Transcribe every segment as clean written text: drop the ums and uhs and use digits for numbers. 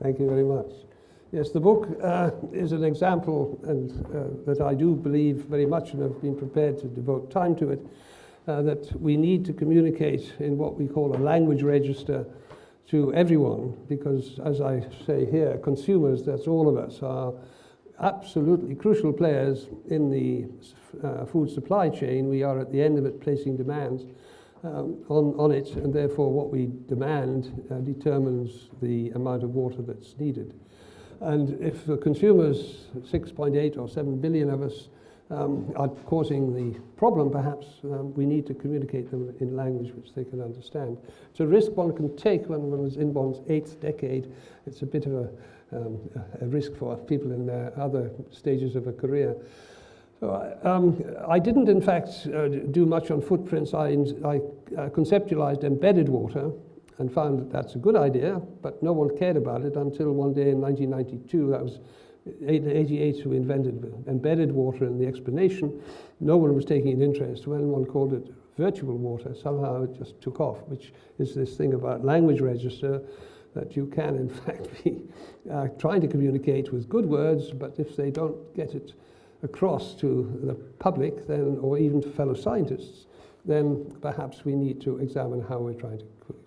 Thank you very much. Yes, the book is an example and that I do believe very much, and have been prepared to devote time to it, that we need to communicate in what we call a language register to everyone, because as I say here, consumers, that's all of us, are absolutely crucial players in the food supply chain. We are at the end of it placing demands on it, and therefore what we demand determines the amount of water that's needed. And if the consumers, 6.8 or 7 billion of us, are causing the problem, perhaps we need to communicate them in language which they can understand. It's a risk one can take when one is in one's 8th decade. It's a bit of a risk for people in their other stages of a career. So I didn't, in fact, do much on footprints. I conceptualized embedded water and found that that's a good idea, but no one cared about it until one day in 1992. That was 88 who invented embedded water and the explanation. No one was taking an interest. When one called it virtual water, somehow it just took off, which is this thing about language register, that you can, in fact, be trying to communicate with good words, but if they don't get it across to the public, then, or even to fellow scientists, then perhaps we need to examine how we're trying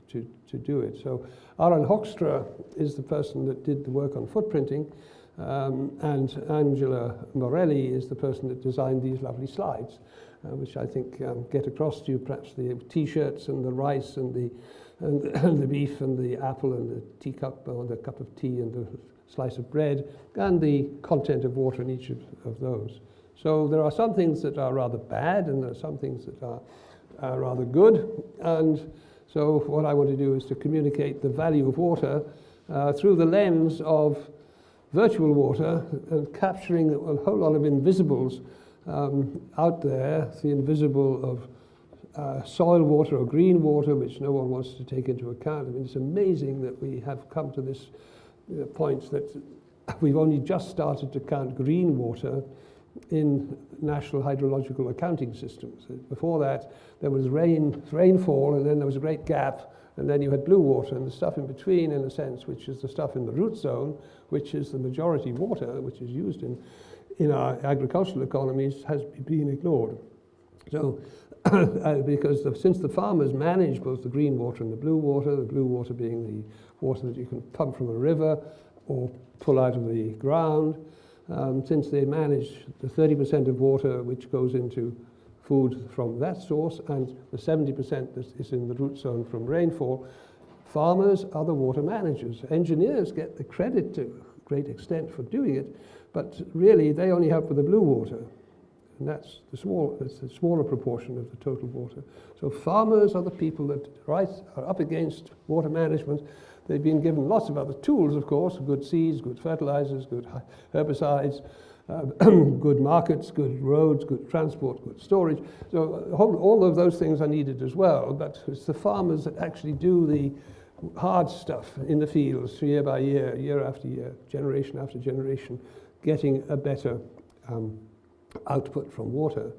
to do it. So Aron Hoekstra is the person that did the work on footprinting, and Angela Morelli is the person that designed these lovely slides, which I think get across to you, perhaps the T-shirts and the rice and the beef and the apple and the teacup or the cup of tea and the slice of bread, and the content of water in each of those. So there are some things that are rather bad, and there are some things that are rather good. And so what I want to do is to communicate the value of water through the lens of virtual water, and capturing a whole lot of invisibles out there, the invisible of soil water or green water, which no one wants to take into account. I mean, it's amazing that we have come to this point that we've only just started to count green water in national hydrological accounting systems. Before that, there was rainfall, and then there was a great gap, and then you had blue water, and the stuff in between, in a sense, which is the stuff in the root zone, which is the majority water, which is used in our agricultural economies, has been ignored. So, because since the farmers manage both the green water and the blue water being the water that you can pump from a river or pull out of the ground, since they manage the 30% of water which goes into food from that source and the 70% that is in the root zone from rainfall, farmers are the water managers. Engineers get the credit to a great extent for doing it, but really they only help with the blue water. And that's the smaller proportion of the total water. So farmers are the people that are up against water management. They've been given lots of other tools, of course, good seeds, good fertilizers, good herbicides, good markets, good roads, good transport, good storage. So all of those things are needed as well, but it's the farmers that actually do the hard stuff in the fields year by year, year after year, generation after generation, getting a better output from water.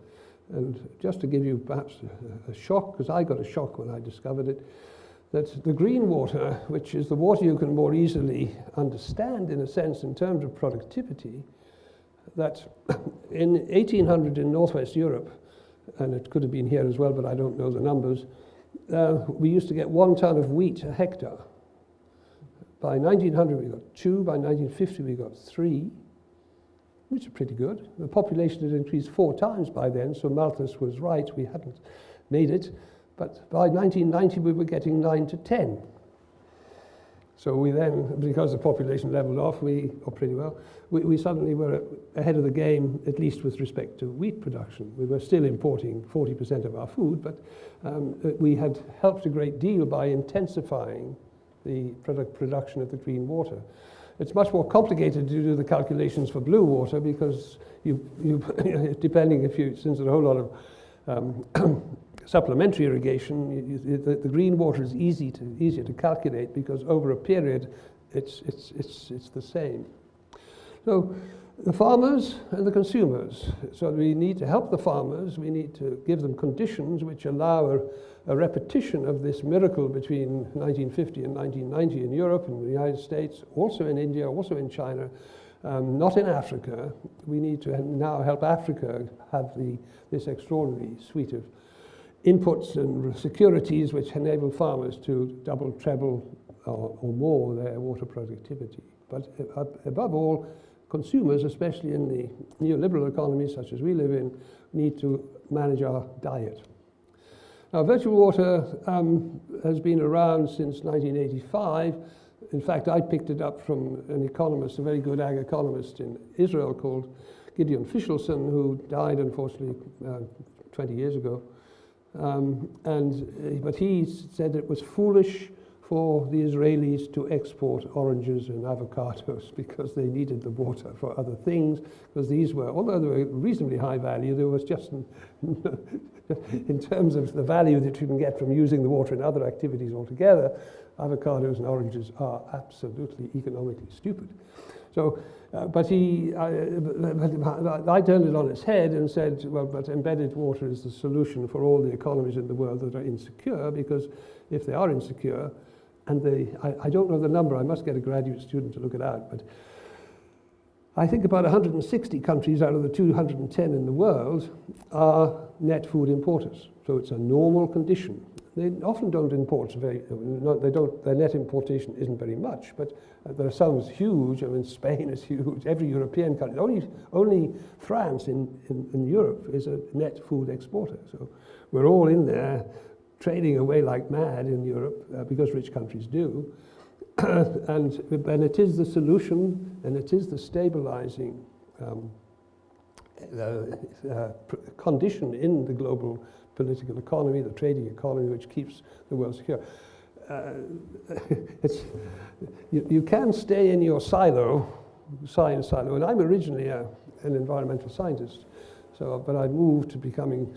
And just to give you perhaps a shock, because I got a shock when I discovered it, that the green water, which is the water you can more easily understand in a sense in terms of productivity, that in 1800 in Northwest Europe, and it could have been here as well, but I don't know the numbers, we used to get 1 ton of wheat a hectare. By 1900 we got 2, by 1950 we got 3, which is pretty good. The population had increased 4 times by then, so Malthus was right, we hadn't made it. But by 1990 we were getting 9 to 10. So we then, because the population leveled off, we suddenly were ahead of the game, at least with respect to wheat production. We were still importing 40% of our food, but we had helped a great deal by intensifying the production of the green water. It's much more complicated to do the calculations for blue water because since there's a whole lot of supplementary irrigation, the green water is easier to calculate because over a period it's the same. So the farmers and the consumers. So we need to help the farmers. We need to give them conditions which allow a repetition of this miracle between 1950 and 1990 in Europe and the United States, also in India, also in China, not in Africa. We need to now help Africa have this extraordinary suite of inputs and securities which enable farmers to double, treble, or more their water productivity. But above all, consumers, especially in the neoliberal economies such as we live in, need to manage our diet. Now, virtual water has been around since 1985. In fact, I picked it up from an economist, a very good ag economist in Israel called Gideon Fischelson, who died, unfortunately, 20 years ago. But he said it was foolish for the Israelis to export oranges and avocados because they needed the water for other things, because these were, although they were reasonably high value, there was just, in terms of the value that you can get from using the water in other activities altogether, avocados and oranges are absolutely economically stupid. So, but I turned it on its head and said, well, but embedded water is the solution for all the economies in the world that are insecure, because if they are insecure, and I don't know the number, I must get a graduate student to look it out, but I think about 160 countries out of the 210 in the world are net food importers. So it's a normal condition. They often don't import their net importation isn't very much, but there are some that's huge. I mean, Spain is huge, every European country. Only France in Europe is a net food exporter. So we're all in there trading away like mad in Europe because rich countries do. and it is the solution, and it is the stabilizing condition in the global political economy, the trading economy, which keeps the world secure. You can stay in your science silo, and I'm originally an environmental scientist, but I moved to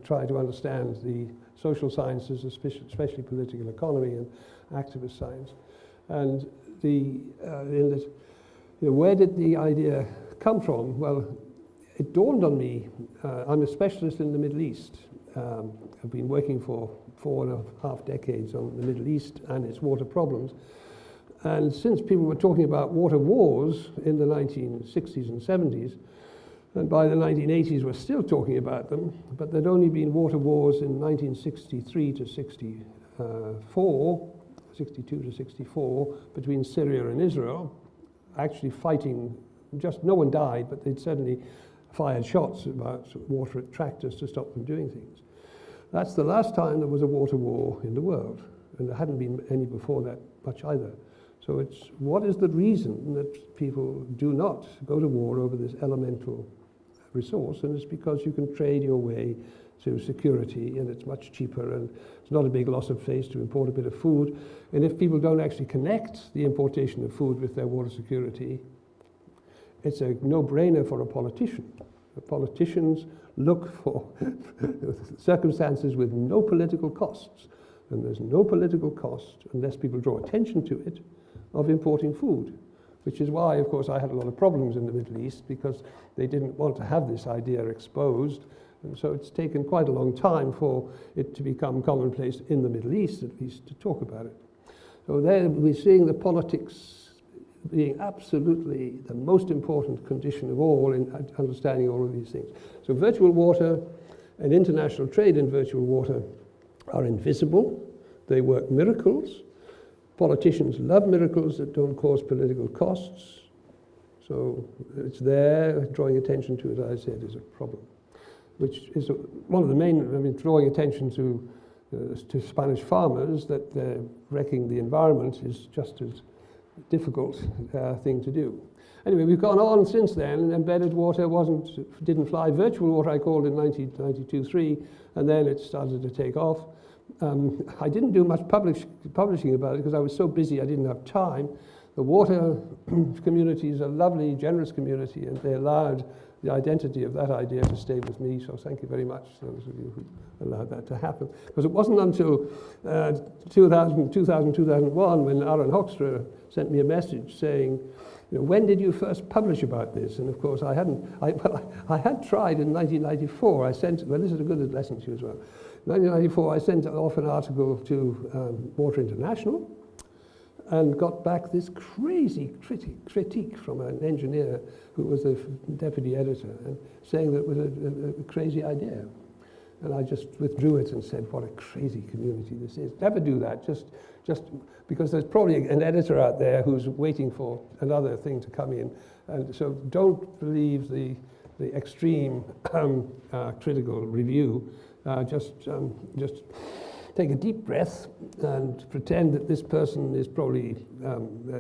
try to understand the social sciences, especially political economy and activist science. And where did the idea come from? Well, it dawned on me. I'm a specialist in the Middle East. I've been working for 4.5 decades on the Middle East and its water problems. And since people were talking about water wars in the 1960s and 70s, and by the 1980s we're still talking about them, but there'd only been water wars in 1963 to 62 to 64, between Syria and Israel, actually fighting, just no one died, but they'd certainly fired shots about water at tractors to stop them doing things. That's the last time there was a water war in the world, and there hadn't been any before that much either. So it's, what is the reason that people do not go to war over this elemental resource? And it's because you can trade your way to security, and it's much cheaper, and it's not a big loss of face to import a bit of food. And if people don't actually connect the importation of food with their water security, it's a no-brainer for a politician. The politicians look for circumstances with no political costs, and there's no political cost, unless people draw attention to it, of importing food, which is why, of course, I had a lot of problems in the Middle East, because they didn't want to have this idea exposed. And so it's taken quite a long time for it to become commonplace in the Middle East, at least, to talk about it. So there we're seeing the politics being absolutely the most important condition of all in understanding all of these things. So virtual water and international trade in virtual water are invisible. They work miracles. Politicians love miracles that don't cause political costs. So it's there. Drawing attention to it, as I said, is a problem, which is one of the main, drawing attention to Spanish farmers that they're wrecking the environment is just as difficult thing to do. Anyway, we've gone on since then, and embedded water didn't fly. Virtual water I called in 1992-3, and then it started to take off. I didn't do much publishing about it because I was so busy I didn't have time. The water community is a lovely, generous community, and they allowed the identity of that idea to stay with me, so thank you very much, those of you who allowed that to happen. Because it wasn't until 2001 when Aaron Hoekstra sent me a message saying, when did you first publish about this? And of course I had tried in 1994. I sent, well, this is a good lesson to you as well. 1994, I sent off an article to Water International and got back this crazy critique from an engineer who was the deputy editor, and saying that it was a crazy idea. And I just withdrew it and said, what a crazy community this is. Never do that, just because there's probably an editor out there who's waiting for another thing to come in. And so don't believe the extreme critical review. Just take a deep breath and pretend that this person is probably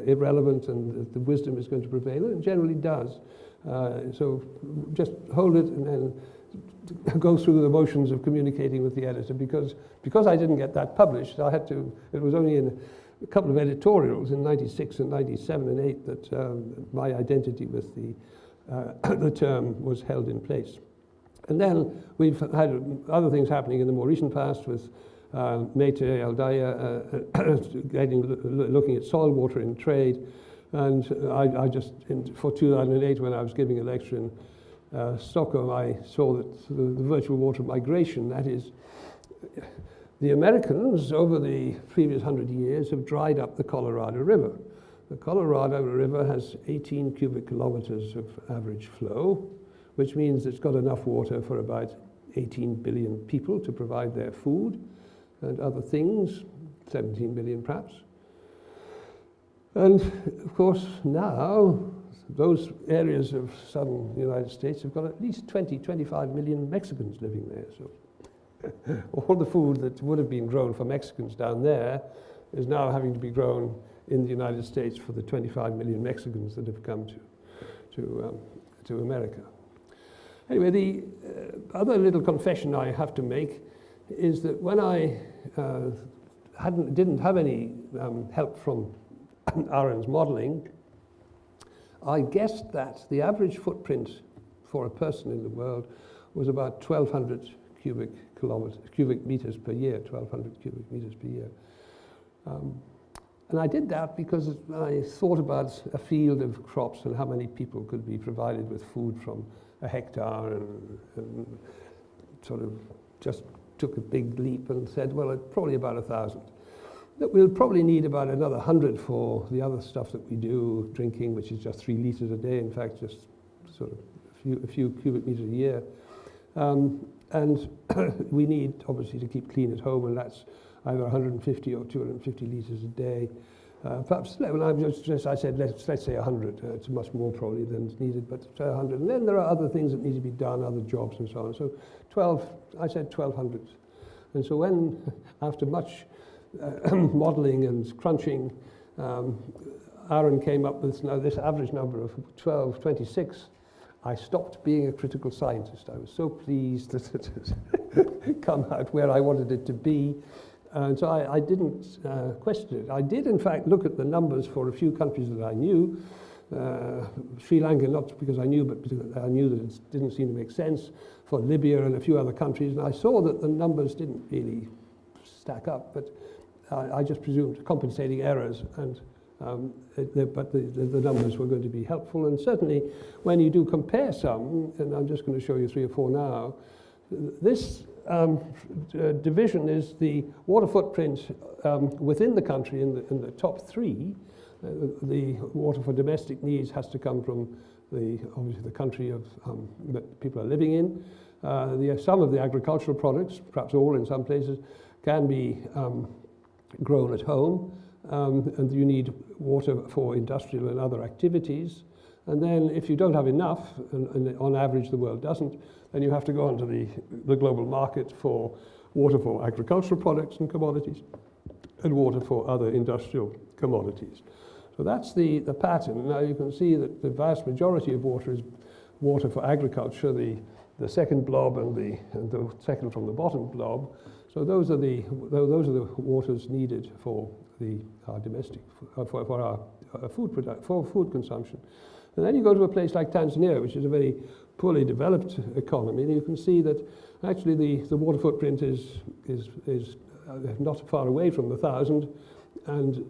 irrelevant and that the wisdom is going to prevail, and it generally does. So just hold it and then go through the motions of communicating with the editor, because I didn't get that published, I had to, it was only in a couple of editorials in 96 and 97 and 8 that my identity with the term was held in place. And then we've had other things happening in the more recent past with Mete Aldaya looking at soil water in trade. And I just, for 2008, when I was giving a lecture in Stockholm, I saw that the virtual water migration, that is, the Americans over the previous 100 years have dried up the Colorado River. The Colorado River has 18 cubic kilometers of average flow, which means it's got enough water for about 18 billion people to provide their food and other things, 17 billion perhaps. And of course now, those areas of southern United States have got at least 25 million Mexicans living there. So all the food that would have been grown for Mexicans down there is now having to be grown in the United States for the 25 million Mexicans that have come to America. Anyway, the other little confession I have to make is that when I didn't have any help from Aaron's modeling, I guessed that the average footprint for a person in the world was about 1,200 cubic meters per year, 1,200 cubic meters per year. And I did that because I thought about a field of crops and how many people could be provided with food from a hectare, and sort of just took a big leap and said, well, it's probably about 1,000. That we'll probably need about another 100 for the other stuff that we do, drinking, which is just 3 liters a day, in fact, just sort of a few cubic meters a year. And we need, obviously, to keep clean at home, and that's either 150 or 250 liters a day. Perhaps, well, I said, let's say 100. It's much more probably than is needed, but 100. And then there are other things that need to be done, other jobs and so on. So I said 1,200. And so when, after much modeling and crunching, Aaron came up with now this average number of 26. I stopped being a critical scientist. I was so pleased that it had come out where I wanted it to be. And so I didn't question it. I did, in fact, look at the numbers for a few countries that I knew. Sri Lanka, not because I knew, but because I knew that it didn't seem to make sense. For Libya and a few other countries. And I saw that the numbers didn't really stack up, but I just presumed compensating errors, and but the numbers were going to be helpful. And certainly when you do compare some, and I'm just going to show you 3 or 4 now, this division is the water footprint within the country in the top 3. The water for domestic needs has to come from obviously the country of that people are living in. Some of the agricultural products, perhaps all in some places, can be grown at home, and you need water for industrial and other activities. And then if you don't have enough, and on average the world doesn't, then you have to go onto the global market for water for agricultural products and commodities, and water for other industrial commodities. So that's the pattern. Now you can see that the vast majority of water is water for agriculture, the second blob and the second from the bottom blob. So those are the waters needed for our domestic for our food consumption. And then you go to a place like Tanzania, which is a very poorly developed economy, and you can see that actually the water footprint is not far away from 1,000, and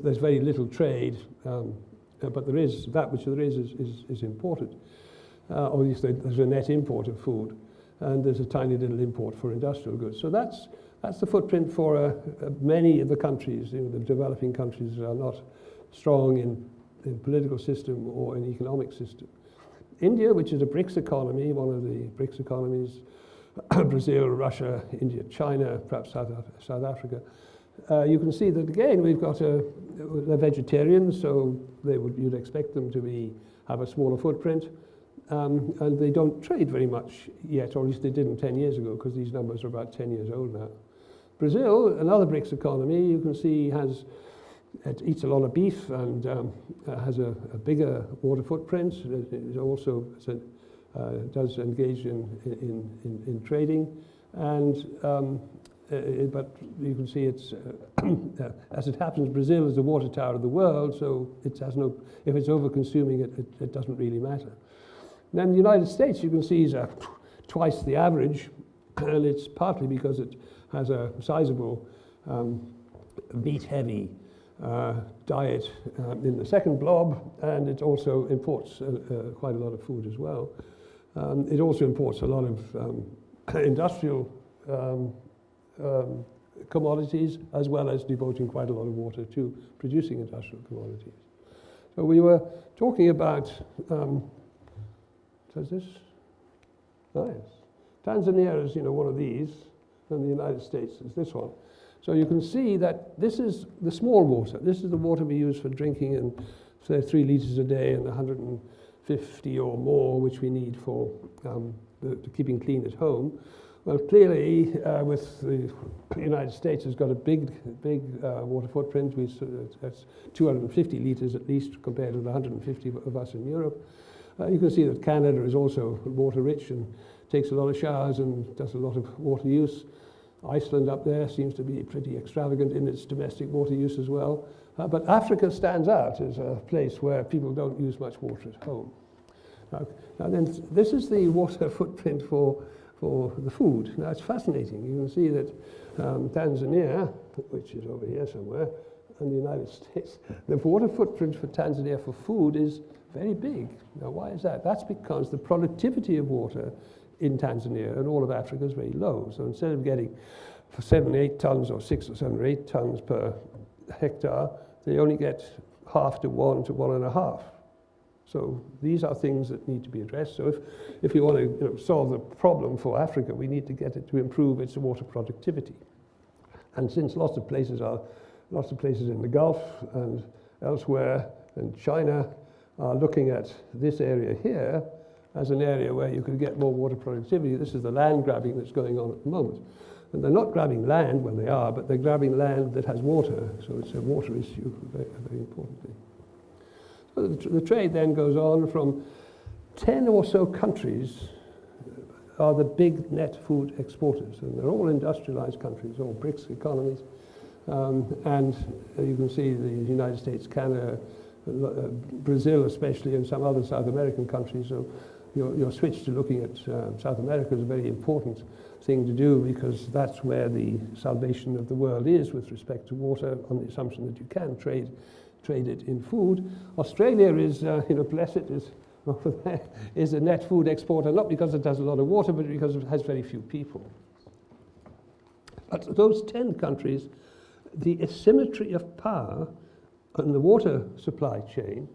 there's very little trade, but there is that which there is imported. Or at least there's a net import of food. and there's a tiny little import for industrial goods. So that's the footprint for many of the countries, the developing countries that are not strong in political system or in economic system. India, which is a BRICS economy, one of the BRICS economies, Brazil, Russia, India, China, perhaps South Africa. You can see that again we've got they're vegetarians, so you'd expect them to have a smaller footprint, and they don't trade very much yet, or at least they didn't 10 years ago, because these numbers are about 10 years old now. Brazil, another BRICS economy, you can see it eats a lot of beef and has a bigger water footprint. It also does engage in trading, and but you can see it's as it happens, Brazil is the water tower of the world, so it has if it's over consuming it doesn't really matter. And then the United States, you can see, is twice the average, and it's partly because it has a sizable meat-heavy diet in the second blob, and it also imports quite a lot of food as well. It also imports a lot of industrial commodities, as well as devoting quite a lot of water to producing industrial commodities. So we were talking about, does this? Nice. Tanzania is, one of these, and the United States is this one. So you can see that this is the small water. This is the water we use for drinking, and say 3 liters a day, and 150 or more, which we need for keeping clean at home. Well, clearly, with the United States has got a big water footprint. That's 250 liters at least, compared to the 150 of us in Europe. You can see that Canada is also water rich and takes a lot of showers and does a lot of water use. Iceland up there seems to be pretty extravagant in its domestic water use as well. But Africa stands out as a place where people don't use much water at home. Now then, this is the water footprint for the food. Now it's fascinating. You can see that Tanzania, which is over here somewhere, and the United States, the water footprint for Tanzania for food is very big. Now why is that? That's because the productivity of water in Tanzania and all of Africa is very low. So instead of getting 7 or 8 tons, or 6 or 7 or 8 tons per hectare, they only get half to 1 to 1.5. So these are things that need to be addressed. So if we want to solve the problem for Africa, we need to get it to improve its water productivity. And since lots of places in the Gulf and elsewhere, and China are looking at this area here as an area where you could get more water productivity, this is the land grabbing that's going on at the moment. And they're not grabbing land, well they are, but they're grabbing land that has water. So it's a water issue, a very important thing. So the trade then goes on from 10 or so countries are the big net food exporters, and they're all industrialized countries, all BRICS economies. And you can see the United States, Canada, Brazil especially, and some other South American countries. So your switch to looking at South America is a very important thing to do, because that's where the salvation of the world is with respect to water, on the assumption that you can trade it in food. Australia is, bless it, is a net food exporter, not because it has a lot of water, but because it has very few people. But those 10 countries, the asymmetry of power in the water supply chain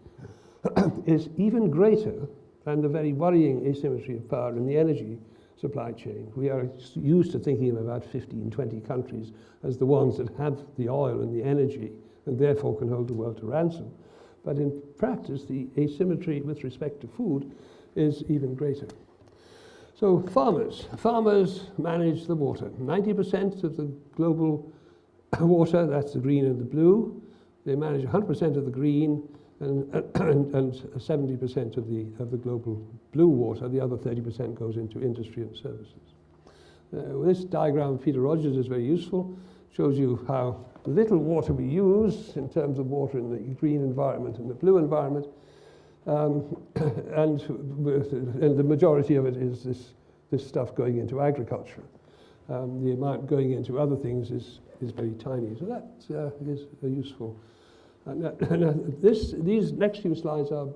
is even greater than the very worrying asymmetry of power in the energy supply chain. We are used to thinking of about 15, 20 countries as the ones that have the oil and the energy, and therefore can hold the world to ransom. But in practice, the asymmetry with respect to food is even greater. So farmers manage the water. 90% of the global water, that's the green and the blue. They manage 100% of the green and 70% of the global blue water. The other 30% goes into industry and services. This diagram of Peter Rogers is very useful. Shows you how little water we use in terms of water in the green environment and the blue environment, and the majority of it is this stuff going into agriculture. The amount going into other things is very tiny, so that is useful. These next few slides are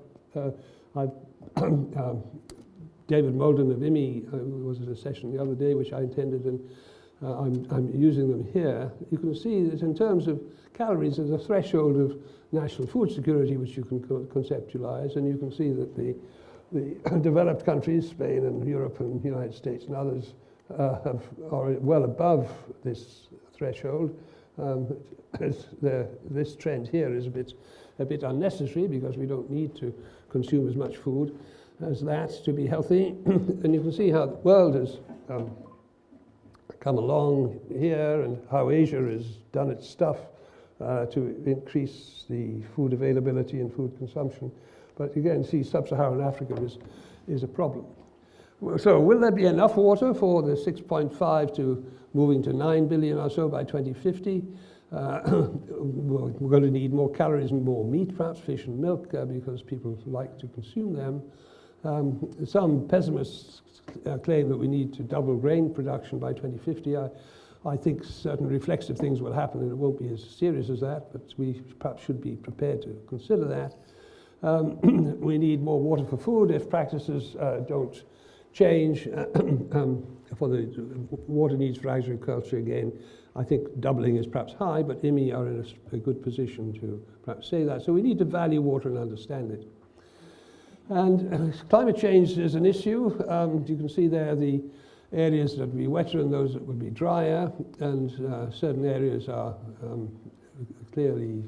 I've David Molden of IMI was at a session the other day, which I attended, and I'm using them here. You can see that in terms of calories, there's a threshold of national food security which you can conceptualize, and you can see that the developed countries, Spain and Europe and the United States and others, are well above this threshold. This trend here is a bit unnecessary because we don't need to consume as much food as that to be healthy. And you can see how the world has come along here and how Asia has done its stuff to increase the food availability and food consumption. But again, see, sub-Saharan Africa is a problem. So will there be enough water for the 6.5 to moving to 9 billion or so by 2050? We're going to need more calories and more meat, perhaps fish and milk, because people like to consume them. Some pessimists claim that we need to double grain production by 2050. I think certain reflexive things will happen, and it won't be as serious as that, but we perhaps should be prepared to consider that. We need more water for food if practices don't change for the water needs for agriculture. Again, I think doubling is perhaps high, but IMI are in a good position to perhaps say that. So we need to value water and understand it. And climate change is an issue. You can see there the areas that will be wetter and those that will be drier, and certain areas are clearly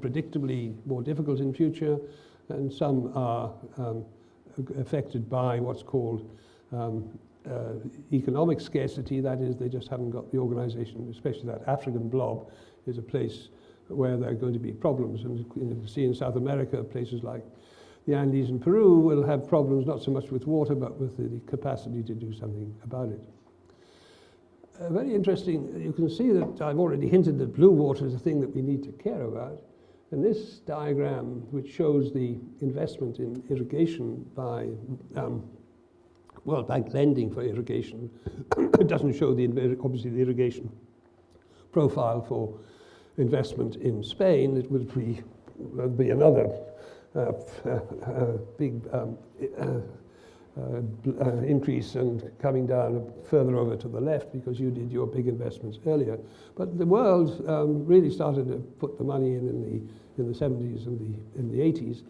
predictably more difficult in future, and some are affected by what's called economic scarcity. That is, they just haven't got the organization, especially that African blob is a place where there are going to be problems. And you can see in South America, places like the Andes and Peru will have problems not so much with water, but with the capacity to do something about it. Very interesting, you can see that I've already hinted that blue water is a thing that we need to care about. And this diagram, which shows the investment in irrigation by World Bank lending for irrigation, it doesn't show obviously the irrigation profile for investment in Spain. It would be another big increase and coming down further over to the left because you did your big investments earlier. But the world really started to put the money in the 70s and in the 80s.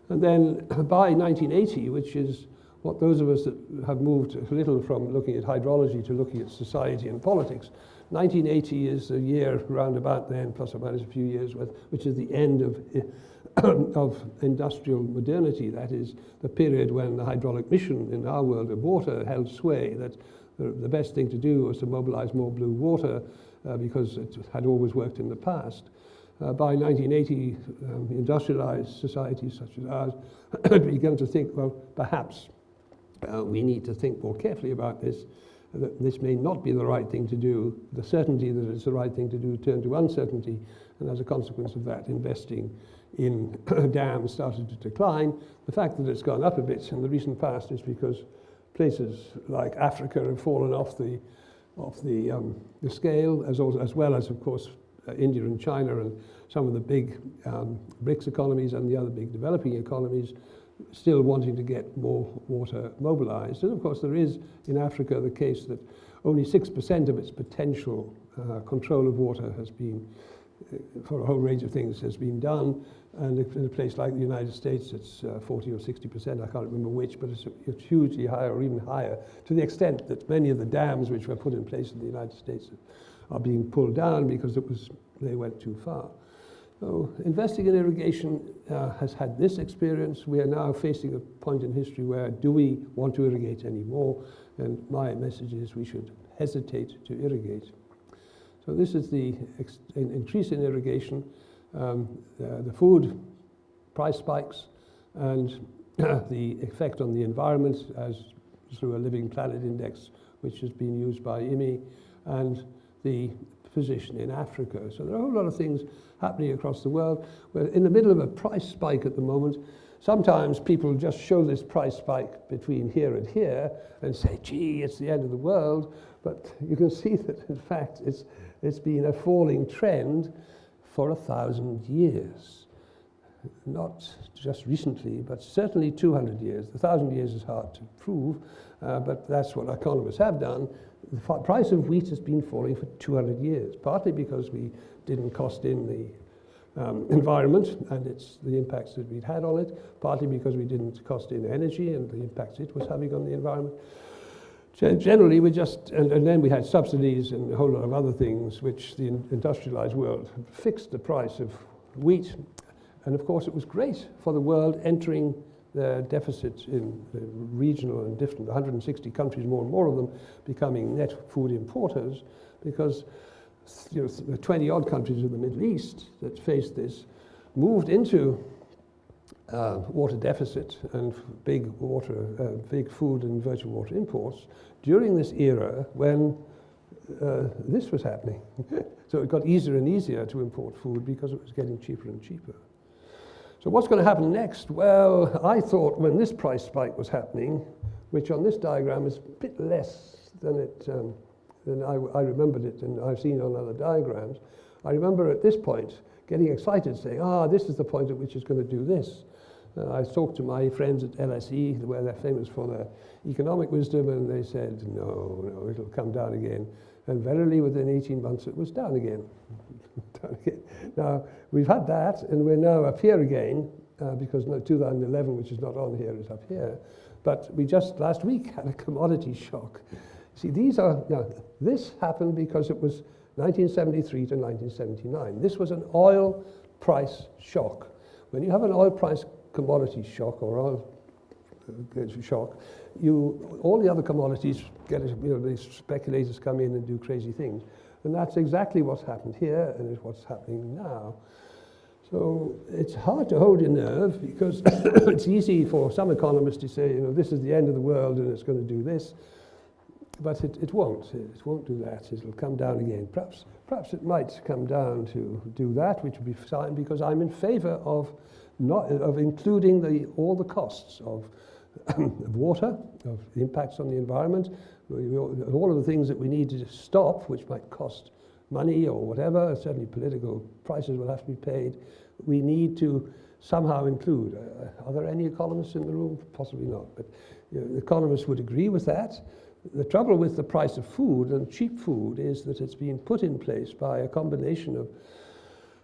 And then by 1980, which is what those of us that have moved a little from looking at hydrology to looking at society and politics, 1980 is a year round about then, plus or minus a few years, which is the end of industrial modernity. That is the period when the hydraulic mission in our world of water held sway, that the best thing to do was to mobilize more blue water because it had always worked in the past. By 1980, industrialized societies such as ours had begun to think, well, perhaps we need to think more carefully about this, that this may not be the right thing to do. The certainty that it's the right thing to do turned to uncertainty, and as a consequence of that, investing in dams started to decline. The fact that it's gone up a bit in the recent past is because places like Africa have fallen off the scale, as well as, of course, India and China and some of the big BRICS economies and the other big developing economies still wanting to get more water mobilized. And of course there is in Africa the case that only 6% of its potential control of water has been, for a whole range of things, has been done. And in a place like the United States, it's 40 or 60%, I can't remember which, but it's hugely higher or even higher, to the extent that many of the dams which were put in place in the United States are being pulled down because they went too far. So investing in irrigation has had this experience. We are now facing a point in history where do we want to irrigate anymore? And my message is we should hesitate to irrigate. So this is the increase in irrigation, the food price spikes, and the effect on the environment as through a Living Planet Index, which has been used by IMI, and the position in Africa. So there are a whole lot of things happening across the world. We're in the middle of a price spike at the moment. Sometimes people just show this price spike between here and here and say, gee, it's the end of the world. But you can see that, in fact, it's been a falling trend for 1,000 years. not just recently, but certainly 200 years. 1,000 years is hard to prove, but that's what economists have done. The price of wheat has been falling for 200 years, partly because we didn't cost in the environment and the impacts that we'd had on it, partly because we didn't cost in energy and the impacts it was having on the environment. Generally, we just, and then we had subsidies and a whole lot of other things which the industrialized world fixed the price of wheat. And of course, it was great for the world entering the deficits in the regional and different 160 countries, more and more of them becoming net food importers, because the 20-odd countries of the Middle East that faced this moved into water deficit and big food and virtual water imports during this era when this was happening. So it got easier and easier to import food because it was getting cheaper and cheaper. So what's going to happen next? Well, I thought when this price spike was happening, which on this diagram is a bit less than I remembered it and I've seen on other diagrams, I remember at this point getting excited, saying, this is the point at which it's going to do this. I talked to my friends at LSE, where they're famous for their economic wisdom, and they said, no, it'll come down again. And verily, within 18 months, it was down again. Down again. Now, we've had that, and we're now up here again, because 2011, which is not on here, is up here. But we just last week had a commodity shock. See, this happened because it was 1973 to 1979. This was an oil price shock. When you have an oil price commodity shock or oil shock, all the other commodities get, these speculators come in and do crazy things. And that's exactly what's happened here and is what's happening now. So it's hard to hold your nerve because it's easy for some economists to say, this is the end of the world and it's going to do this. But it won't. It won't do that. It'll come down again. Perhaps it might come down to do that, which would be fine, because I'm in favor of including all the costs of water, of the impacts on the environment, all of the things that we need to stop, which might cost money or whatever. Certainly political prices will have to be paid. We need to somehow include. Are there any economists in the room? Possibly not. But economists would agree with that. The trouble with the price of food and cheap food is that it's been put in place by a combination of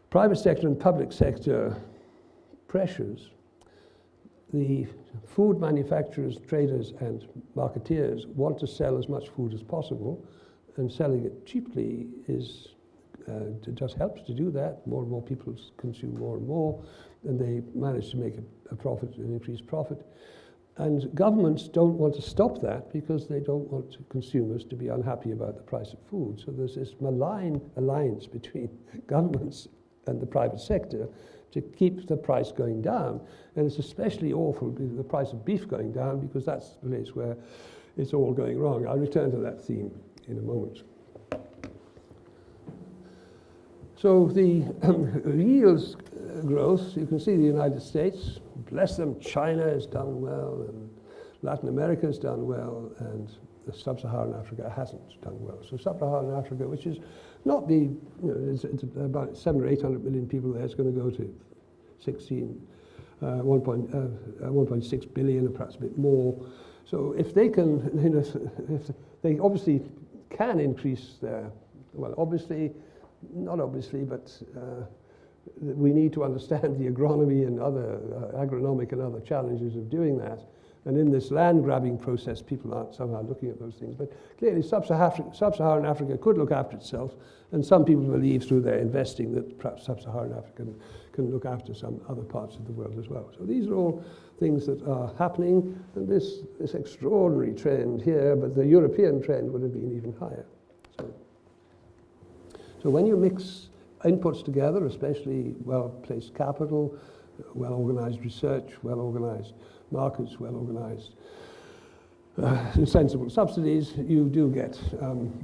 private sector and public sector pressures. The food manufacturers, traders, and marketeers want to sell as much food as possible, and selling it cheaply just helps to do that. More and more people consume more and more, and they manage to make a profit, an increased profit. And governments don't want to stop that because they don't want consumers to be unhappy about the price of food. So there's this malign alliance between governments and the private sector to keep the price going down. And it's especially awful, the price of beef going down, because that's the place where it's all going wrong. I'll return to that theme in a moment. So the yields growth, you can see the United States, bless them, China has done well, and Latin America has done well, and sub-Saharan Africa hasn't done well. So sub-Saharan Africa, which is not it's about 700 or 800 million people there, it's going to go to 1.6 billion, or perhaps a bit more. So if they can, if they obviously can increase their, well, obviously, not obviously, but we need to understand the agronomy and other agronomic and other challenges of doing that. And in this land grabbing process, people aren't somehow looking at those things. But clearly, sub-Saharan Africa could look after itself, and some people believe through their investing that perhaps sub-Saharan Africa can look after some other parts of the world as well. So these are all things that are happening, and this extraordinary trend here, but the European trend would have been even higher. So when you mix inputs together, especially well-placed capital, well-organized research, well-organized markets, well-organized sensible subsidies, you do get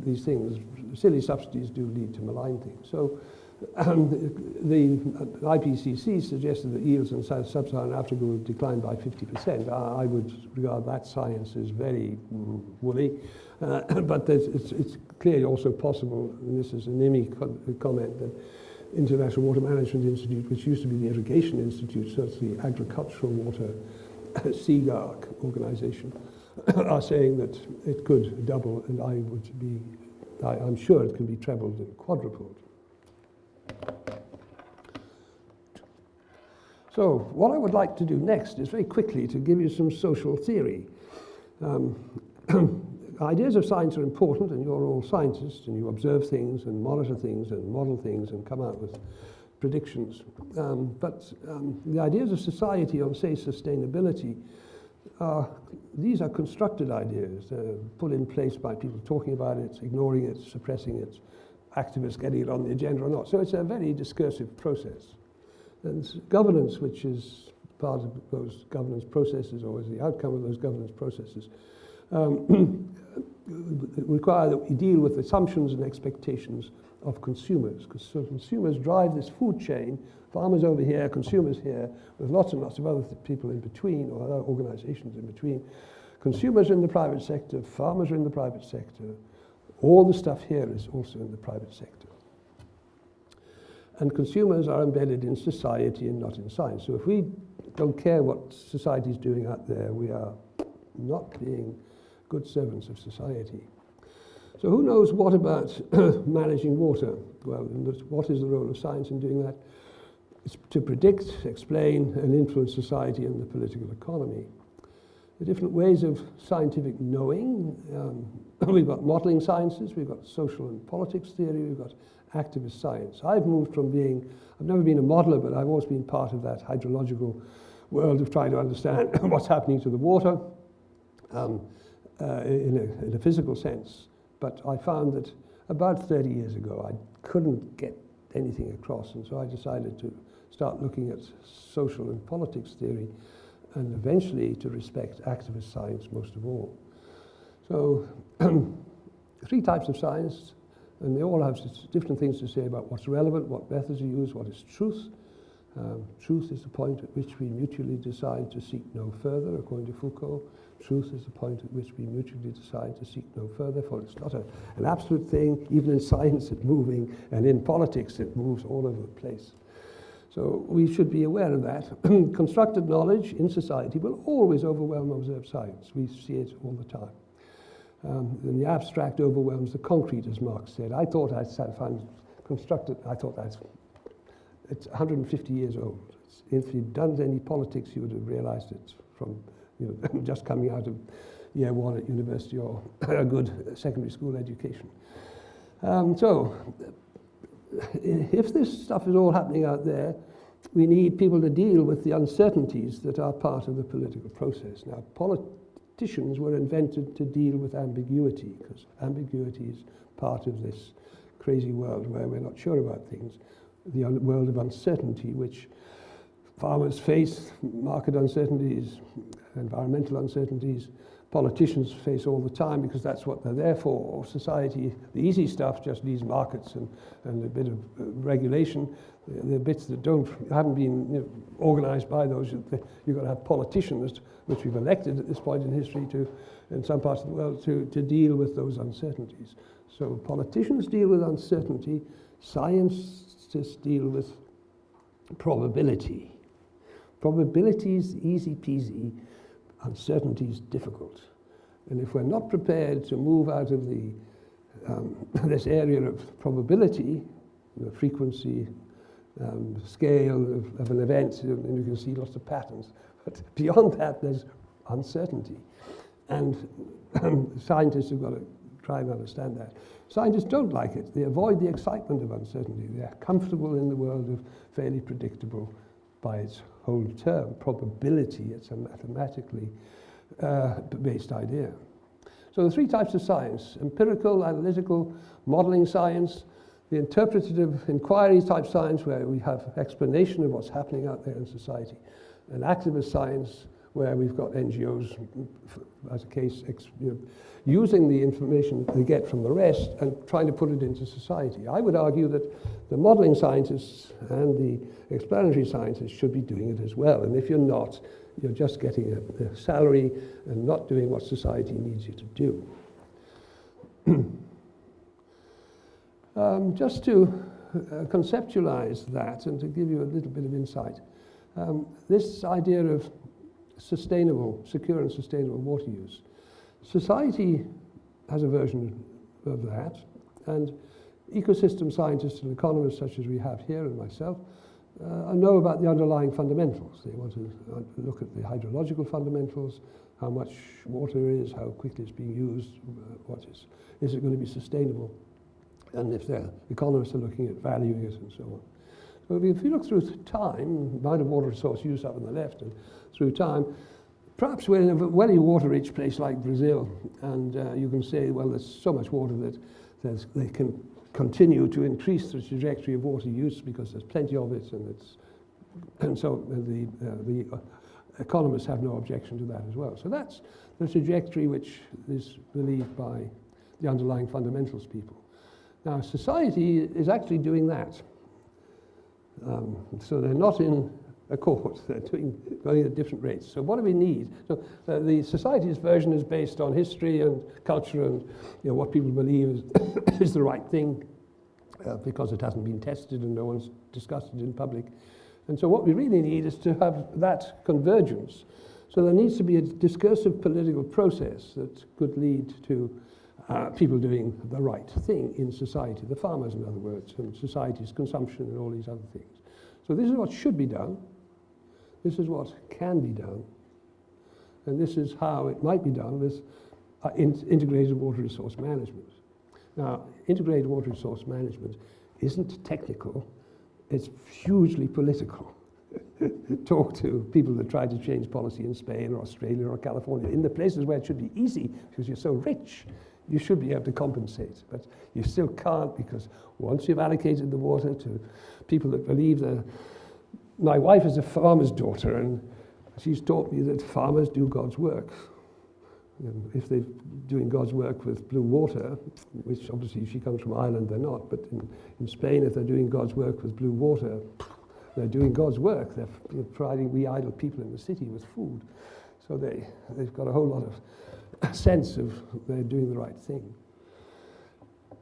these things. Silly subsidies do lead to malign things. So the IPCC suggested that yields in sub-Saharan Africa would decline by 50%. I would regard that science as very woolly, but it's clearly also possible, and this is an IMI comment, that International Water Management Institute, which used to be the Irrigation Institute, so it's the Agricultural Water SEGARC organization, are saying that it could double, and I'm sure it can be trebled and quadrupled. So what I would like to do next is very quickly to give you some social theory. Ideas of science are important, and you're all scientists, and you observe things and monitor things and model things and come out with predictions. But the ideas of society on, say, sustainability, these are constructed ideas. They're put in place by people talking about it, ignoring it, suppressing it, activists getting it on the agenda or not. So it's a very discursive process. And governance, which is part of those governance processes, or is the outcome of those governance processes, require that we deal with assumptions and expectations of consumers, because consumers drive this food chain, farmers over here, consumers here, with lots and lots of other people in between, or other organizations in between. Consumers in the private sector, farmers are in the private sector, all the stuff here is also in the private sector. And consumers are embedded in society and not in science. So if we don't care what society is doing out there, we are not being good servants of society. So who knows what about managing water? Well, what is the role of science in doing that? It's to predict, explain, and influence society and the political economy. The different ways of scientific knowing, we've got modeling sciences, we've got social and politics theory, we've got activist science. I've moved from I've never been a modeler, but I've always been part of that hydrological world of trying to understand what's happening to the water in a physical sense. But I found that about 30 years ago, I couldn't get anything across, and so I decided to start looking at social and politics theory, and eventually to respect activist science most of all. So, 3 types of science, and they all have different things to say about what's relevant, what methods are used, what is truth. Truth is the point at which we mutually decide to seek no further, according to Foucault. Truth is the point at which we mutually decide to seek no further, for it's not an absolute thing. Even in science it's moving, and in politics it moves all over the place. So we should be aware of that. Constructed knowledge in society will always overwhelm observed science. We see it all the time. And the abstract overwhelms the concrete, as Marx said. I thought I'd found constructed, it's 150 years old. If you'd done any politics, you would have realized it from just coming out of year 1 at university or a good secondary school education. So if this stuff is all happening out there, we need people to deal with the uncertainties that are part of the political process. Now, politicians were invented to deal with ambiguity, because ambiguity is part of this crazy world where we're not sure about things, the world of uncertainty, which farmers face, market uncertainties, environmental uncertainties, politicians face all the time, because that's what they're there for. Society, the easy stuff just needs markets and a bit of regulation. The bits that haven't been organized by those, you've got to have politicians, which we've elected at this point in history in some parts of the world, to deal with those uncertainties. So politicians deal with uncertainty, scientists deal with probability. Probability is easy peasy, uncertainty is difficult. And if we're not prepared to move out of this area of probability, the frequency, scale of an event, and you can see lots of patterns. But beyond that, there's uncertainty. And scientists have got to try and understand that. Scientists don't like it. They avoid the excitement of uncertainty. They're comfortable in the world of fairly predictable by its whole term, probability. It's a mathematically based idea. So the 3 types of science: empirical, analytical, modeling science, the interpretative inquiry type science, where we have explanation of what's happening out there in society, and activist science, where we've got NGOs, as a case, using the information they get from the rest and trying to put it into society. I would argue that the modeling scientists and the explanatory scientists should be doing it as well. And if you're not, you're just getting a salary and not doing what society needs you to do. Just to conceptualize that and to give you a little bit of insight, this idea of sustainable, secure and sustainable water use. Society has a version of that, and ecosystem scientists and economists such as we have here and myself know about the underlying fundamentals. They want to look at the hydrological fundamentals, how much water is, how quickly it's being used, is it going to be sustainable? And if the economists are looking at valuing it and so on. So if you look through time, amount of water resource use up on the left, and through time, perhaps we're in a very water-rich place like Brazil, and you can say, well, there's so much water that they can continue to increase the trajectory of water use because there's plenty of it, and so the economists have no objection to that as well. So that's the trajectory which is believed by the underlying fundamentals people. Now, society is actually doing that. So they're not in accord, they're going at different rates. So what do we need? So the society's version is based on history and culture and what people believe is the right thing because it hasn't been tested and no one's discussed it in public. And so what we really need is to have that convergence. So there needs to be a discursive political process that could lead to people doing the right thing in society, the farmers, in other words, and society's consumption and all these other things. So this is what should be done. This is what can be done. And this is how it might be done with integrated water resource management. Now, integrated water resource management isn't technical. It's hugely political. Talk to people that try to change policy in Spain or Australia or California. In the places where it should be easy, because you're so rich, you should be able to compensate. But you still can't, because once you've allocated the water to people that believe that... My wife is a farmer's daughter, and she's taught me that farmers do God's work. And if they're doing God's work with blue water, which obviously she comes from Ireland, they're not, but in Spain, if they're doing God's work with blue water, they're doing God's work. They're providing we idle people in the city with food. So they've got a whole lot of sense of they're doing the right thing.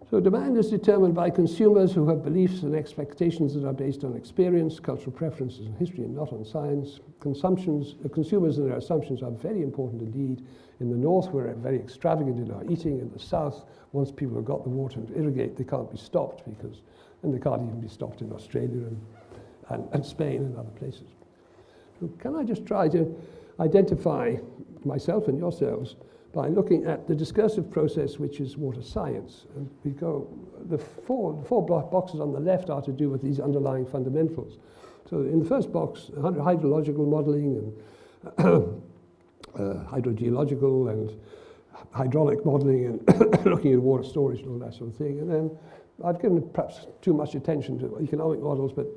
So demand is determined by consumers who have beliefs and expectations that are based on experience, cultural preferences, and history, and not on science. Consumers and their assumptions are very important indeed. In the north, we're very extravagant in our eating. In the south, once people have got the water to irrigate, they can't be stopped and they can't even be stopped in Australia and Spain and other places. So can I just try to identify myself and yourselves by looking at the discursive process, which is water science. And we go, the four boxes on the left are to do with these underlying fundamentals. So in the first box, hydrological modeling and hydrogeological and hydraulic modeling and looking at water storage and all that sort of thing. And then I've given perhaps too much attention to economic models, but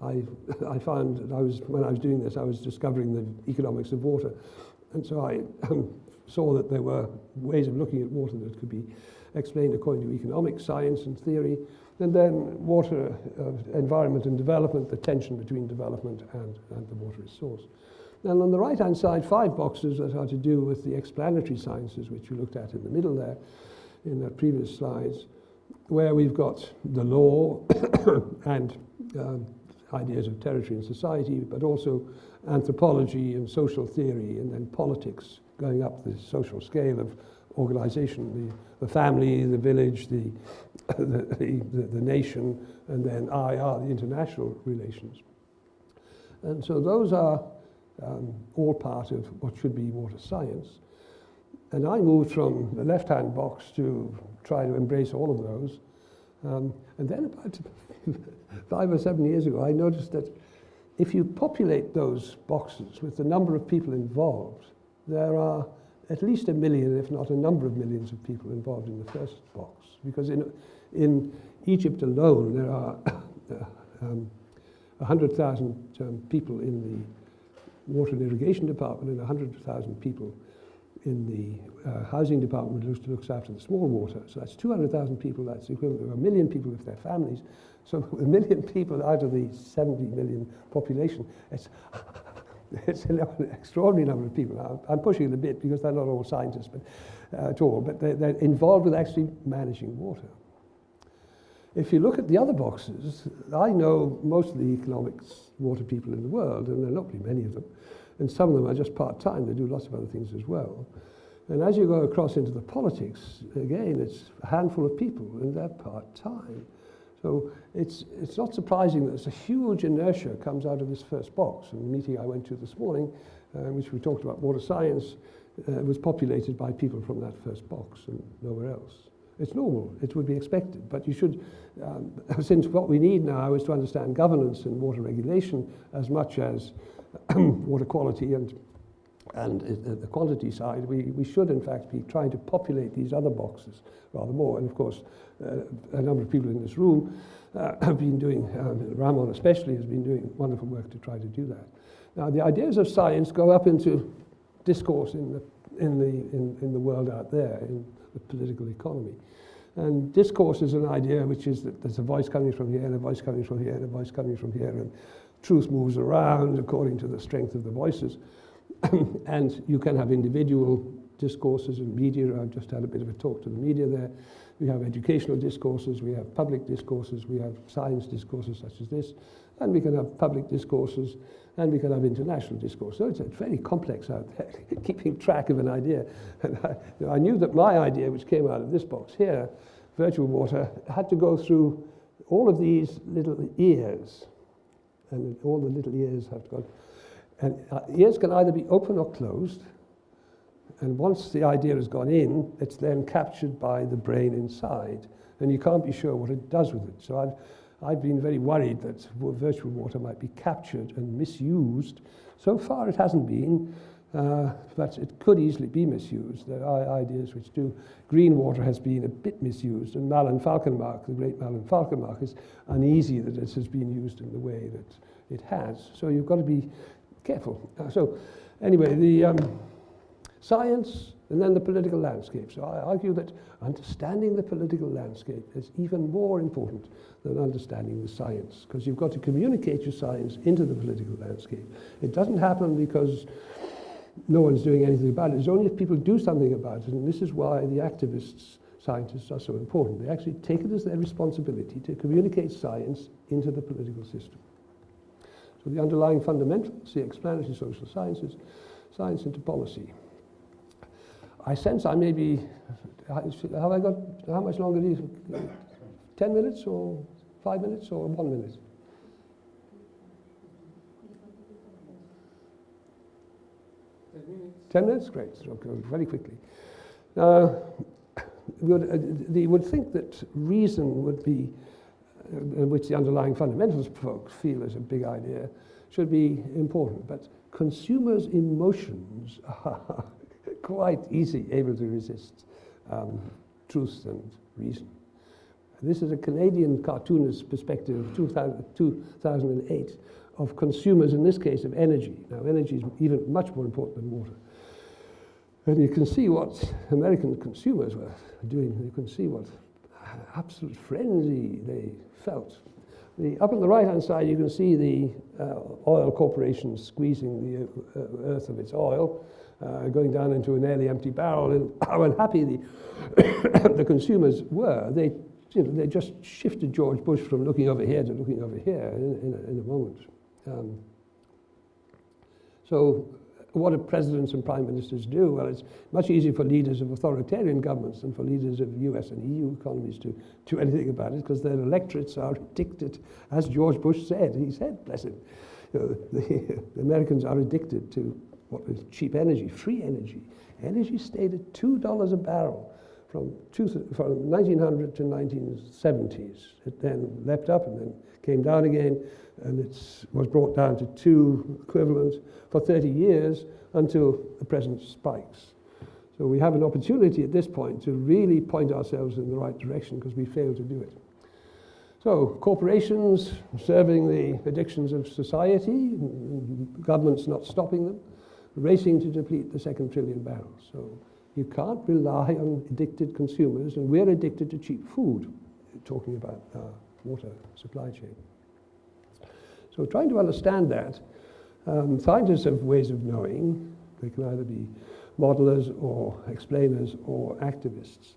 I found that when I was doing this, I was discovering the economics of water. And so I saw that there were ways of looking at water that could be explained according to economic science and theory. And then water, environment and development, the tension between development and the water resource. And on the right-hand side, 5 boxes that are to do with the explanatory sciences, which we looked at in the middle there, in the previous slides, where we've got the law and ideas of territory and society, but also anthropology and social theory, and then politics, going up the social scale of organization, the family, the village, the nation, and then IR, the international relations. And so those are all part of what should be water science. And I moved from the left-hand box to try to embrace all of those. And then about 5 or 7 years ago, I noticed that if you populate those boxes with the number of people involved, there are at least 1 million, if not a number of millions of people involved in the first box. Because in Egypt alone, there are 100,000 people in the water and irrigation department and 100,000 people in the housing department which looks after the small water. So that's 200,000 people. That's equivalent to 1 million people with their families. So 1 million people out of the 70 million population, it's an extraordinary number of people. Now, I'm pushing it a bit because they're not all scientists at all, but they're involved with actually managing water. If you look at the other boxes, I know most of the economics water people in the world, and there are not really many of them, and some of them are just part-time. They do lots of other things as well. And as you go across into the politics, again, it's a handful of people, and they're part-time. So it's not surprising that there's a huge inertia comes out of this first box. And the meeting I went to this morning, which we talked about water science, was populated by people from that first box and nowhere else. It's normal, it would be expected, but you should, since what we need now is to understand governance and water regulation as much as water quality and the quantity side, we should in fact be trying to populate these other boxes rather more. And of course, a number of people in this room have been doing, Ramon especially has been doing wonderful work to try to do that. Now the ideas of science go up into discourse in the world out there, in the political economy. And discourse is an idea which is that there's a voice coming from here, and a voice coming from here, and a voice coming from here, and truth moves around according to the strength of the voices. And you can have individual discourses in media. I've just had a bit of a talk to the media there. We have educational discourses, we have public discourses, we have science discourses such as this, and we can have public discourses, and we can have international discourse. So it's very complex out there, keeping track of an idea. And I knew that my idea, which came out of this box here, virtual water, had to go through all of these little ears, and all the little ears have to go. And ears can either be open or closed, and once the idea has gone in, it's then captured by the brain inside, and you can't be sure what it does with it. So I've been very worried that virtual water might be captured and misused. So far it hasn't been, but it could easily be misused. There are ideas which do. Green water has been a bit misused, and Malin Falkenmark, the great Malin Falkenmark, is uneasy that it has been used in the way that it has. So you've got to be careful. So anyway, the science and then the political landscape. So I argue that understanding the political landscape is even more important than understanding the science, because you've got to communicate your science into the political landscape. It doesn't happen because no one's doing anything about it. It's only if people do something about it, and this is why the activists, scientists are so important. They actually take it as their responsibility to communicate science into the political system. So the underlying fundamentals, the explanatory social sciences, science into policy. I sense I may be, have I got, how much longer do you, 10 minutes or 5 minutes or 1 minute? 10 minutes? Great, so go very quickly. You would think that reason would be, which the underlying fundamentals folks feel is a big idea, should be important, but consumers' emotions are quite easy able to resist truth and reason. This is a Canadian cartoonist perspective of 2008 of consumers, in this case of energy. Now energy is even much more important than water. And you can see what American consumers were doing. You can see what absolute frenzy they felt. Up on the right-hand side, you can see the oil corporations squeezing the earth of its oil, going down into a nearly empty barrel, and how unhappy the consumers were. They just shifted George Bush from looking over here to looking over here in a moment. So what do presidents and prime ministers do? Well, it's much easier for leaders of authoritarian governments than for leaders of US and EU economies to do anything about it, because their electorates are addicted, as George Bush said. He said, bless him, the Americans are addicted to what is cheap energy, free energy. Energy stayed at $2 a barrel from 1900 to 1970s. It then leapt up and then came down again, and it was brought down to 2 equivalent for 30 years until the present spikes. So we have an opportunity at this point to really point ourselves in the right direction, because we failed to do it. So corporations serving the addictions of society, governments not stopping them, racing to deplete the 2nd trillion barrels. So you can't rely on addicted consumers, and we're addicted to cheap food, talking about our water supply chain. So trying to understand that, scientists have ways of knowing. They can either be modelers or explainers or activists.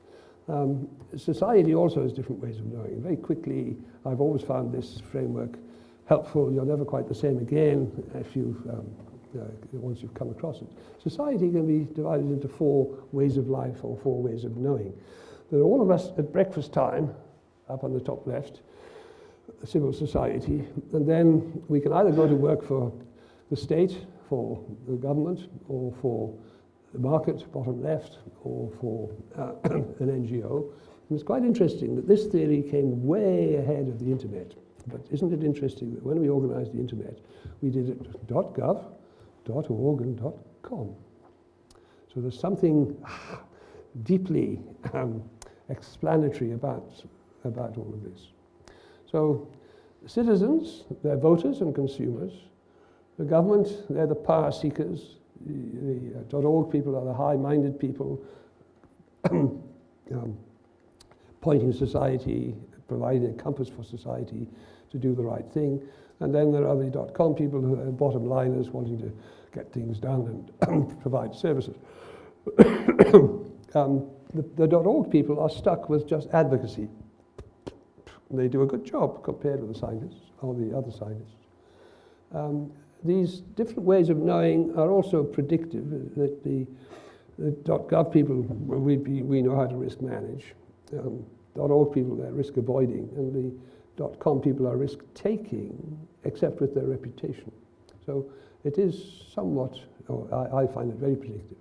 Society also has different ways of knowing. Very quickly, I've always found this framework helpful. You're never quite the same again if once you've come across it. Society can be divided into 4 ways of life or 4 ways of knowing. There are all of us at breakfast time, up on the top left, civil society, and then we can either go to work for the state, for the government, or for the market, bottom left, or for an NGO. And it's quite interesting that this theory came way ahead of the internet. But isn't it interesting that when we organized the internet, we did it .gov, .org, and .com. So there's something deeply explanatory about all of this. So citizens, they're voters and consumers. The government, they're the power seekers. The .org people are the high-minded people pointing society, providing a compass for society to do the right thing. And then there are the .com people who are bottom liners wanting to get things done and provide services. The .org people are stuck with just advocacy. They do a good job compared with the scientists or the other scientists. These different ways of knowing are also predictive. That the .gov people, we know how to risk manage. .org people, they're risk avoiding, and the .com people are risk taking, except with their reputation. So it is somewhat, I find it very predictive.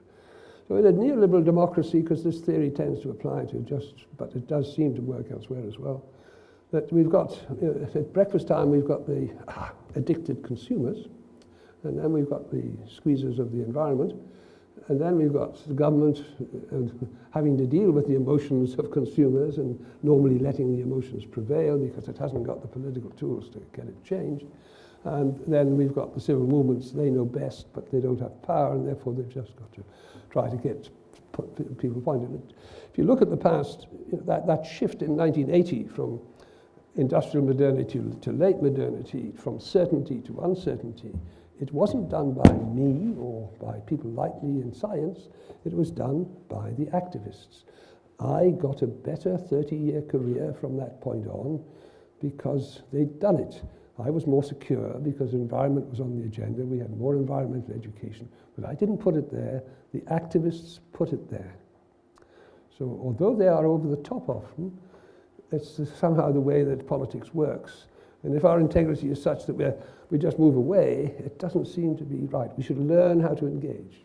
So in a neoliberal democracy, because this theory tends to apply to but it does seem to work elsewhere as well, that we've got, at breakfast time, we've got the addicted consumers, and then we've got the squeezers of the environment, and then we've got the government having to deal with the emotions of consumers and normally letting the emotions prevail because it hasn't got the political tools to get it changed. And then we've got the civil movements. They know best, but they don't have power, and therefore they've just got to try to get people pointed. If you look at the past, that shift in 1980 from industrial modernity to late modernity, from certainty to uncertainty, it wasn't done by me or by people like me in science. It was done by the activists. I got a better 30-year career from that point on because they'd done it. I was more secure because environment was on the agenda. We had more environmental education. But I didn't put it there. The activists put it there. So although they are over the top often, it's somehow the way that politics works. And if our integrity is such that we just move away, it doesn't seem to be right. We should learn how to engage.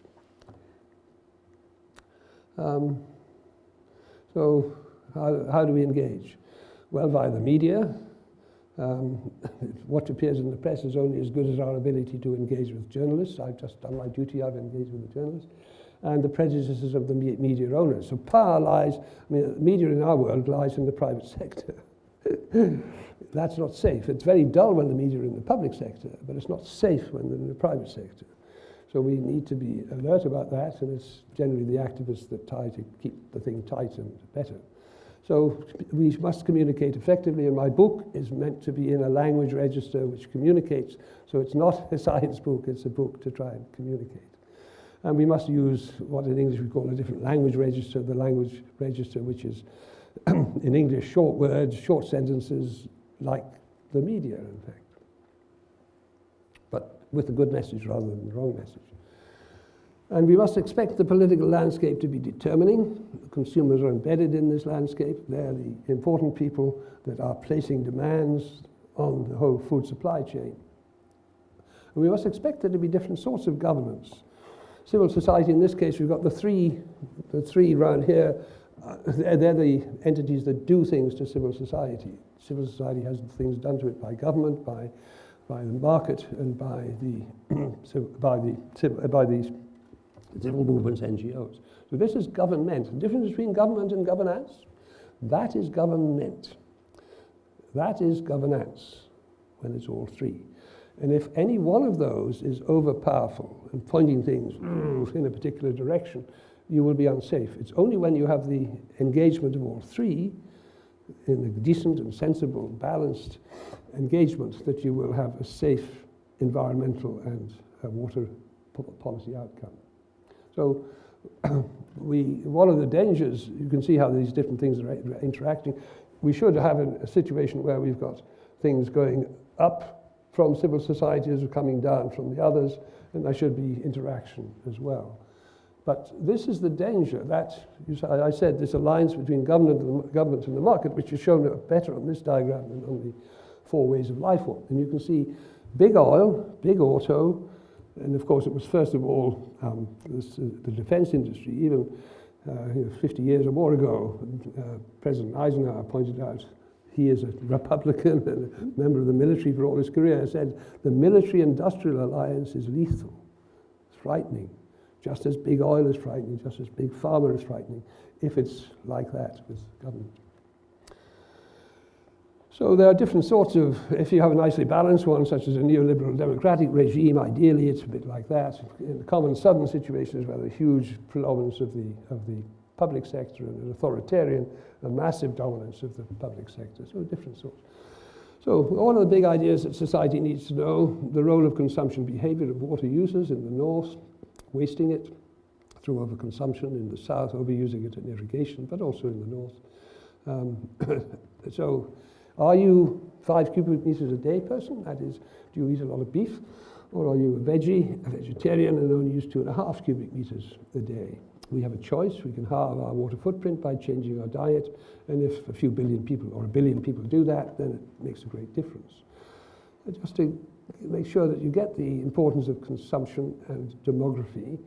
So how do we engage? Well, via the media. What appears in the press is only as good as our ability to engage with journalists. I've just done my duty. I've engaged with the journalists. And the prejudices of the media owners. So power lies, media in our world lies in the private sector. That's not safe. It's very dull when the media are in the public sector, but it's not safe when they're in the private sector. So we need to be alert about that, and it's generally the activists that try to keep the thing tight and better. So we must communicate effectively, and my book is meant to be in a language register which communicates. So it's not a science book, it's a book to try and communicate. And we must use what in English we call a different language register, the language register which is in English short words, short sentences, like the media, in fact. But with a good message rather than the wrong message. And we must expect the political landscape to be determining. The consumers are embedded in this landscape. They're the important people that are placing demands on the whole food supply chain. And we must expect there to be different sorts of governance. Civil society, in this case, we've got the three around here. They're the entities that do things to civil society. Civil society has things done to it by government, by the market, and by the civil movements, NGOs. So this is government. The difference between government and governance, that is government. That is governance, when it's all three. And if any one of those is overpowerful and pointing things in a particular direction, you will be unsafe. It's only when you have the engagement of all three in a decent and sensible, balanced engagement that you will have a safe environmental and water policy outcome. So one of the dangers, you can see how these different things are interacting. We should have a situation where we've got things going up from civil societies or coming down from the others, and there should be interaction as well. But this is the danger that, I said, this alliance between government and the market, which is shown better on this diagram than on the 4 ways of life form. And you can see big oil, big auto, and of course it was first of all the defense industry. Even 50 years or more ago, President Eisenhower pointed out, he is a Republican and a member of the military for all his career, said the military-industrial alliance is lethal. It's frightening. Just as big oil is frightening, just as big pharma is frightening, if it's like that with government. So there are different sorts of, if you have a nicely balanced one, such as a neoliberal democratic regime, ideally it's a bit like that. In the common southern situations where there are huge predominance of the public sector and an authoritarian, a massive dominance of the public sector, so different sorts. So one of the big ideas that society needs to know, the role of consumption behavior of water users in the north, wasting it through overconsumption, in the south, overusing it in irrigation, but also in the north. So are you 5 cubic meters a day person? That is, do you eat a lot of beef? Or are you a vegetarian, and only use 2.5 cubic meters a day? We have a choice. We can halve our water footprint by changing our diet. And if a few billion people or 1 billion people do that, then it makes a great difference. Just to make sure that you get the importance of consumption and demography,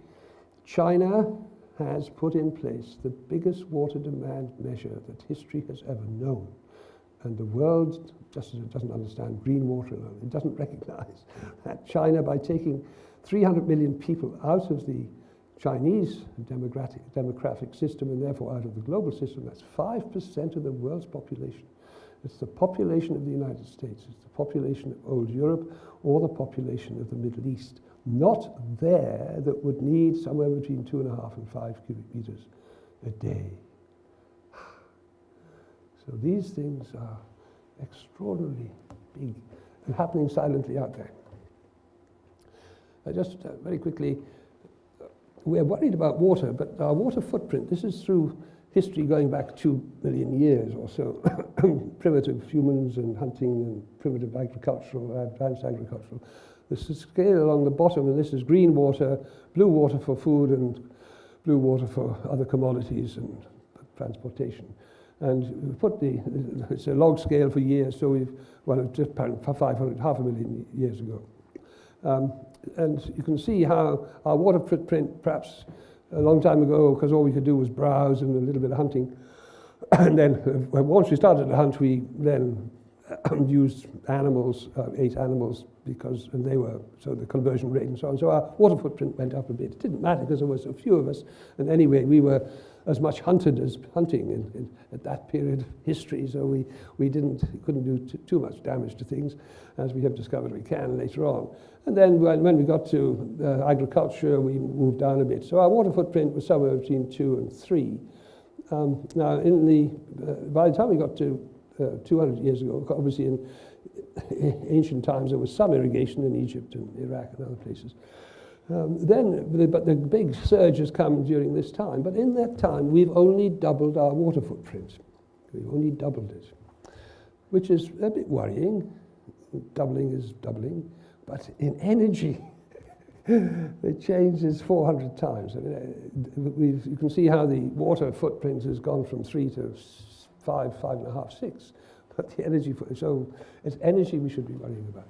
China has put in place the biggest water demand measure that history has ever known. And the world, just as it doesn't understand green water alone, it doesn't recognize that China, by taking 300 million people out of the Chinese demographic system and therefore out of the global system, that's 5% of the world's population. It's the population of the United States, it's the population of old Europe, or the population of the Middle East. Not there that would need somewhere between 2.5 and 5 cubic meters a day. So these things are extraordinarily big and happening silently out there. Just very quickly, we're worried about water, but our water footprint, this is through history going back 2 million years or so, primitive humans and hunting and primitive agricultural, advanced agricultural. This is scale along the bottom, and this is green water, blue water for food, and blue water for other commodities and transportation. And we put it's a log scale for years, so just for 500, half a million years ago. And you can see how our water footprint, perhaps a long time ago, because all we could do was browse and a little bit of hunting. And then once we started to hunt, we then used animals, ate animals, so the conversion rate and so on. So our water footprint went up a bit. It didn't matter because there were so few of us. And anyway, we were as much hunted as hunting at that period of history. So we couldn't do too much damage to things, as we have discovered we can later on. And then when we got to agriculture, we moved down a bit. So our water footprint was somewhere between 2 and 3. Now, by the time we got to 200 years ago, obviously in ancient times there was some irrigation in Egypt and Iraq and other places. But the big surge has come during this time. But in that time, we've only doubled our water footprint. We've only doubled it, which is a bit worrying. Doubling is doubling. But in energy, the change is 400 times. I mean, you can see how the water footprint has gone from 3 to 5, 5.5, 6. But the energy, so it's energy we should be worrying about.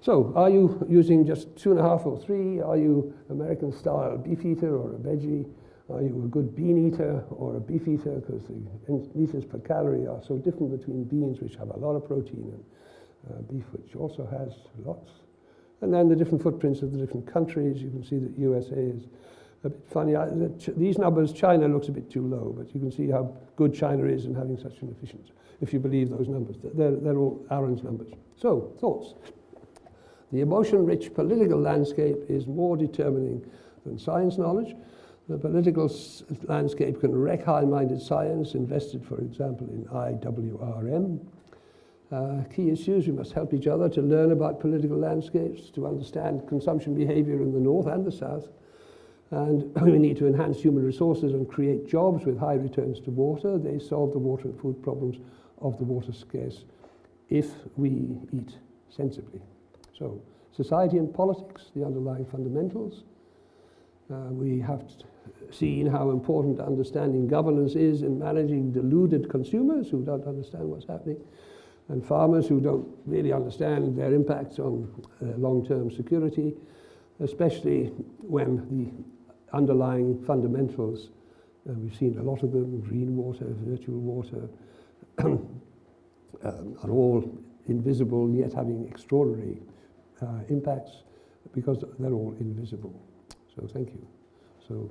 So are you using just 2.5 or 3? Are you American-style beef eater or a veggie? Are you a good bean eater or a beef eater? Because the liters per calorie are so different between beans, which have a lot of protein, and beef, which also has lots. And then the different footprints of the different countries. You can see that USA is a bit funny. These numbers, China looks a bit too low, but you can see how good China is in having such an efficiency, if you believe those numbers. They're all Aaron's numbers. So, thoughts. The emotion-rich political landscape is more determining than science knowledge. The political landscape can wreck high-minded science invested, for example, in IWRM. Key issues, we must help each other to learn about political landscapes, to understand consumption behavior in the north and the south. And we need to enhance human resources and create jobs with high returns to water. They solve the water and food problems of the water scarce if we eat sensibly. So, society and politics, the underlying fundamentals. We have seen how important understanding governance is in managing deluded consumers who don't understand what's happening, and farmers who don't really understand their impacts on long-term security, especially when the underlying fundamentals, we've seen a lot of them, green water, virtual water, are all invisible yet having extraordinary impacts because they're all invisible. So thank you. So